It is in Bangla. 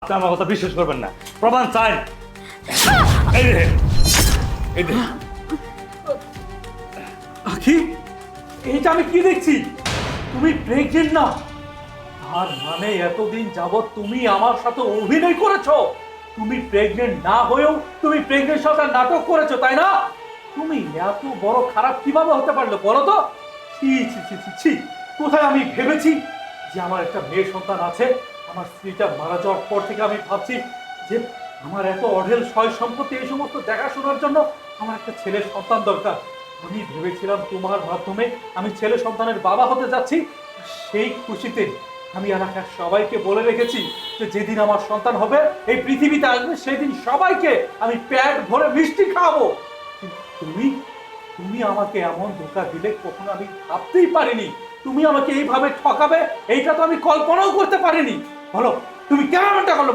আপনি আমার কথা বিশ্বাস করবেন না, প্রমাণ চাই। এই দেখেন, এই দেখেন। আখি, এইটা আমি কি দেখছি? তুমি প্রেগনেন্ট না? আর মানে এতদিন যাবত তুমি আমার সাথে অভিনয় করেছো। তুমি প্রেগনেন্ট না হয়েও তুমি প্রেগনেন্ট সন্তান নাটক করেছো, তাই না? তুমি এত বড় খারাপ কিভাবে হতে পারলো বলো তো? ছি ছি ছি ছি ছি। কোথায় আমি ভেবেছি যে আমার একটা মেয়ে সন্তান আছে। আমার স্ত্রীটা মারা যাওয়ার পর থেকে আমি ভাবছি যে আমার এত অঢেল সয় সম্পত্তি এই সমস্ত দেখাশোনার জন্য আমার একটা ছেলে সন্তান দরকার। আমি ভেবেছিলাম তোমার মাধ্যমে আমি ছেলে সন্তানের বাবা হতে যাচ্ছি। সেই খুশিতে আমি এলাকার সবাইকে বলে রেখেছি যে যেদিন আমার সন্তান হবে এই পৃথিবীতে আসবে সেদিন সবাইকে আমি পেট ভরে মিষ্টি খাওয়াবো। কিন্তু তুমি তুমি আমাকে এমন ধোঁকা দিলে কখনো আমি ভাবতেই পারিনি। তুমি আমাকে এইভাবে ঠকাবে এইটা তো আমি কল্পনাও করতে পারিনি। বলো তুমি কেন এমনটা করলো?